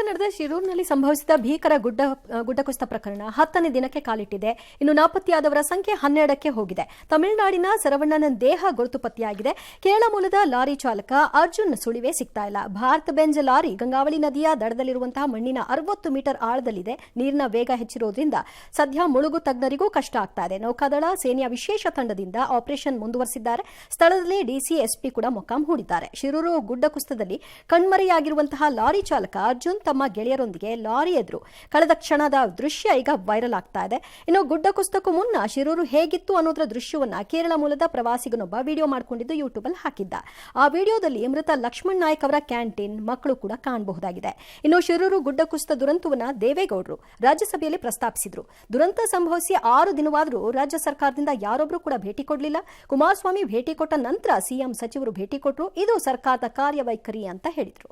ನಡೆದ ಶಿರೂರಿನಲ್ಲಿ ಸಂಭವಿಸಿದ ಭೀಕರ ಗುಡ್ಡ ಕುಸಿತ ಪ್ರಕರಣ 10ನೇ ದಿನಕ್ಕೆ ಕಾಲಿಟ್ಟಿದೆ. ಇನ್ನು ನಾಪತ್ತೆಯಾದವರ ಸಂಖ್ಯೆ 12ಕ್ಕೆ ಹೋಗಿದೆ. ತಮಿಳುನಾಡಿನ ಸರವಣ್ಣನ ದೇಹ ಗುರುತು ಪತ್ತೆಯಾಗಿದೆ. ಕೇರಳ ಮೂಲದ ಲಾರಿ ಚಾಲಕ ಅರ್ಜುನ್ ಸುಳಿವೇ ಸಿಗ್ತಾ ಇಲ್ಲ. ಭಾರತ್ ಬೆಂಜ್ ಲಾರಿ ಗಂಗಾವಳಿ ನದಿಯ ದಡದಲ್ಲಿರುವಂತಹ ಮಣ್ಣಿನ 60 ಮೀಟರ್ ಆಳದಲ್ಲಿದೆ. ನೀರಿನ ವೇಗ ಹೆಚ್ಚಿರೋದ್ರಿಂದ ಸದ್ಯ ಮುಳುಗು ತಜ್ಞರಿಗೂ ಕಷ್ಟ ಆಗ್ತಾ ಇದೆ. ನೌಕಾದಳ ಸೇನೆಯ ವಿಶೇಷ ತಂಡದಿಂದ ಆಪರೇಷನ್ ಮುಂದುವರೆಸಿದ್ದಾರೆ. ಸ್ಥಳದಲ್ಲಿ ಡಿಸಿಎಸ್ಪಿ ಕೂಡ ಮೊಕ್ಕಾಂ ಹೂಡಿದ್ದಾರೆ. ಶಿರೂರು ಗುಡ್ಡ ಕುಸಿತದಲ್ಲಿ ಕಣ್ಮರೆಯಾಗಿರುವಂತಹ ಲಾರಿ ಚಾಲಕ ಅರ್ಜುನ್ ತಮ್ಮ ಗೆಳೆಯರೊಂದಿಗೆ ಲಾರಿ ಎದುರು ಕಳೆದ ಕ್ಷಣದ ದೃಶ್ಯ ಈಗ ವೈರಲ್ ಆಗ್ತಾ ಇದೆ. ಇನ್ನು ಗುಡ್ಡ ಕುಸಿತಕ್ಕೂ ಮುನ್ನ ಶಿರೂರು ಹೇಗಿತ್ತು ಅನ್ನೋದರ ದೃಶ್ಯವನ್ನ ಕೇರಳ ಮೂಲದ ಪ್ರವಾಸಿಗನೊಬ್ಬ ವಿಡಿಯೋ ಮಾಡಿಕೊಂಡಿದ್ದು ಯೂಟ್ಯೂಬ್ ಅಲ್ಲಿ ಹಾಕಿದ್ದ. ಆ ವಿಡಿಯೋದಲ್ಲಿ ಮೃತ ಲಕ್ಷ್ಮಣ್ ನಾಯ್ಕ್ ಅವರ ಕ್ಯಾಂಟೀನ್ ಮಕ್ಕಳು ಕೂಡ ಕಾಣಬಹುದಾಗಿದೆ. ಇನ್ನು ಶಿರೂರು ಗುಡ್ಡ ಕುಸಿತ ದುರಂತವನ್ನ ದೇವೇಗೌಡರು ರಾಜ್ಯಸಭೆಯಲ್ಲಿ ಪ್ರಸ್ತಾಪಿಸಿದ್ರು. ದುರಂತ ಸಂಭವಿಸಿ 6 ದಿನವಾದರೂ ರಾಜ್ಯ ಸರ್ಕಾರದಿಂದ ಯಾರೊಬ್ಬರು ಕೂಡ ಭೇಟಿ ಕೊಡಲಿಲ್ಲ. ಕುಮಾರಸ್ವಾಮಿ ಭೇಟಿ ಕೊಟ್ಟ ನಂತರ ಸಿಎಂ ಸಚಿವರು ಭೇಟಿ ಕೊಟ್ಟರು. ಇದು ಸರ್ಕಾರದ ಕಾರ್ಯವೈಖರಿ ಅಂತ ಹೇಳಿದ್ರು.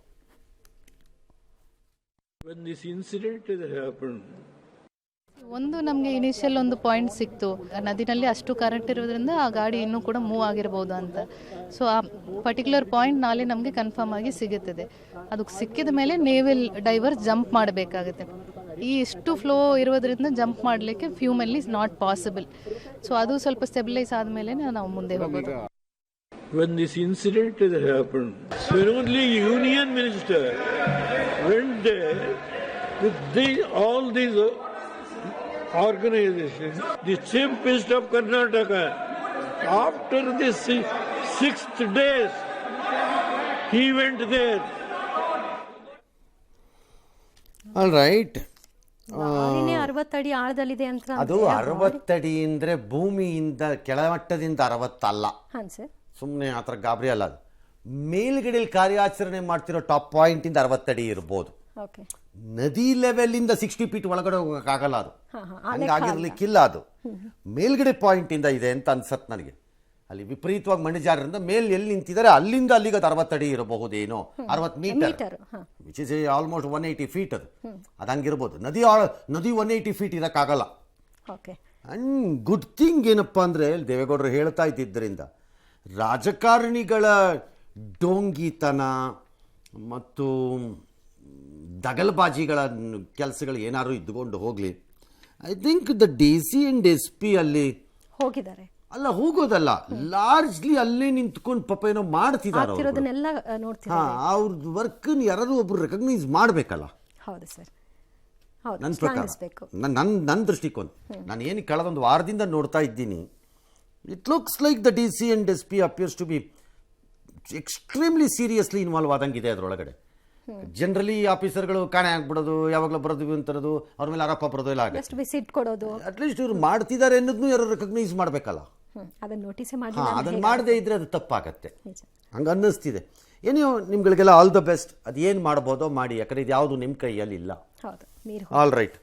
When this incident happened, ಒಂದು ನಮಗೆ ಇನಿಷಿಯಲ್ ಒಂದು ಪಾಯಿಂಟ್ ಸಿಕ್ತು, ನದಿನಲ್ಲಿ ಅಷ್ಟು ಕರೆಂಟ್ ಇರೋದ್ರಿಂದ ಆ ಗಾಡಿ ಇನ್ನೂ ಕೂಡ ಮೂವ್ ಆಗಿರ್ಬೋದು ಅಂತ. ಸೊ ಆ ಪರ್ಟಿಕ್ಯುಲರ್ ಪಾಯಿಂಟ್ ನಾಳೆ ನಮಗೆ ಕನ್ಫರ್ಮ್ ಆಗಿ ಸಿಗುತ್ತದೆ. ಅದಕ್ಕೆ ಸಿಕ್ಕಿದ ಮೇಲೆ ನೇವಲ್ ಡೈವರ್ ಜಂಪ್ ಮಾಡಬೇಕಾಗುತ್ತೆ. ಈ ಇಷ್ಟು ಫ್ಲೋ ಇರೋದ್ರಿಂದ ಜಂಪ್ ಮಾಡಲಿಕ್ಕೆ ಫ್ಯೂಮಲ್ಲಿ ನಾಟ್ ಪಾಸಿಬಲ್. ಸೊ ಅದು ಸ್ವಲ್ಪ ಸ್ಟೆಬಿಲೈಸ್ ಆದಮೇಲೆ ನಾವು ಮುಂದೆ ಹೋಗೋದು. when this incident happened, when only Union Minister went there with all these organizations, the Chief Minister of Karnataka, after the 6th days, he went there. All right. 60 ಅಡಿ ಆಳದಲ್ಲಿದೆ ಅಂತ. ಅದು 60 ಅಡಿ ಅಂದ್ರೆ ಭೂಮಿಯಿಂದ ಕೆಳಮಟ್ಟದಿಂದ 60 ಅಲ್ಲ. ಹಾಂ ಸರ್, ಸುಮ್ಮನೆ ಆ ಥರ ಗಾಬರಿ ಅಲ್ಲ. ಅದು ಮೇಲ್ಗಡೆಯಲ್ಲಿ ಕಾರ್ಯಾಚರಣೆ ಮಾಡ್ತಿರೋ ಟಾಪ್ ಪಾಯಿಂಟಿಂದ 60 ಅಡಿ ಇರ್ಬೋದು. ನದಿ ಲೆವೆಲಿಂದ 60 ಫೀಟ್ ಒಳಗಡೆ ಹೋಗೋಕ್ಕಾಗಲ್ಲ. ಅದು ಹಂಗಾಗಿರ್ಲಿಕ್ಕಿಲ್ಲ. ಅದು ಮೇಲ್ಗಡೆ ಪಾಯಿಂಟಿಂದ ಇದೆ ಅಂತ ಅನ್ಸತ್ ನನಗೆ. ಅಲ್ಲಿ ವಿಪರೀತವಾಗಿ ಮಣ್ಣು ಜಾರರಿಂದ ಮೇಲೆ ಎಲ್ಲಿ ನಿಂತಿದ್ದಾರೆ ಅಲ್ಲಿಂದ ಅಲ್ಲಿಗೆ ಅದು 60 ಅಡಿ ಇರಬಹುದೇನೋ. 60 metre which is almost 180 feet. ಅದು ಹಂಗಿರ್ಬೋದು. ನದಿ 180 ಫೀಟ್ ಇರೋಕ್ಕಾಗಲ್ಲ. ಅಂಡ್ ಗುಡ್ ಥಿಂಗ್ ಏನಪ್ಪ ಅಂದರೆ ದೇವೇಗೌಡರು ಹೇಳ್ತಾ ಇದ್ದಿದ್ದರಿಂದ ರಾಜಕಾರಣಿಗಳ ಡೋಂಗಿತನ ಮತ್ತು ದಗಲ್ಬಾಜಿಗಳ ಕೆಲಸಗಳು ಏನಾದ್ರು ಇದ್ದುಕೊಂಡು ಹೋಗಲಿ. I think the DC and SP ಅಲ್ಲಿ ಹೋಗಿದ್ದಾರೆ. ಅಲ್ಲ, ಹೋಗೋದಲ್ಲ, ಲಾರ್ಜ್ಲಿ ಅಲ್ಲೇ ನಿಂತ್ಕೊಂಡು ಪಾಪ ಏನೋ ಮಾಡ್ತಿದ್ದಾರೆ. ಅವ್ರದ್ದು ವರ್ಕ್ ಯಾರಾದ್ರೂ ಒಬ್ರು ರೆಕಗ್ನೈಸ್ ಮಾಡಬೇಕಲ್ಲ. ಹೌದು ಸರ್, ನನ್ನ ಪ್ರಕಾರ, ನನ್ನ ದೃಷ್ಟಿಕೋನ. ನಾನು ಏನು ಕಳೆದೊಂದು ವಾರದಿಂದ ನೋಡ್ತಾ ಇದ್ದೀನಿ. It looks like the DC and SP appears to be extremely seriously involve ಆದಂಗಿದೆ ಅದರೊಳಗಡೆ. ಜನರಲಿ ಆಫೀಸರ್ಗಳು ಕಾಣೆ ಆಗ್ಬಿಡೋದು, ಯಾವಾಗಲೂ ಬರೋದು ಅಂತರೋದು, ಅವ್ರ ಮೇಲೆ ಆರೋಪ ಬರೋದು ಎಲ್ಲ ಆಗುತ್ತೆ. ಅಟ್ಲೀಸ್ಟ್ ಇವ್ರು ಮಾಡ್ತಿದ್ದಾರೆ ಅನ್ನೋದನ್ನು ಯಾರು ರೆಕಗ್ನೈಸ್ ಮಾಡಬೇಕಲ್ಲ. ಅದನ್ನು ಮಾಡದೇ ಇದ್ರೆ ಅದು ತಪ್ಪಾಗತ್ತೆ. ಹಂಗೆ ಅನ್ನಿಸ್ತಿದೆ. ಏನೋ ನಿಮ್ಗಳಿಗೆಲ್ಲ ಆಲ್ ದ ಬೆಸ್ಟ್. ಅದು ಏನು ಮಾಡ್ಬೋದೋ ಮಾಡಿ, ಯಾಕಂದ್ರೆ ಇದು ಯಾವುದು ನಿಮ್ಮ ಕೈಯಲ್ಲಿ ಇಲ್ಲ. All right.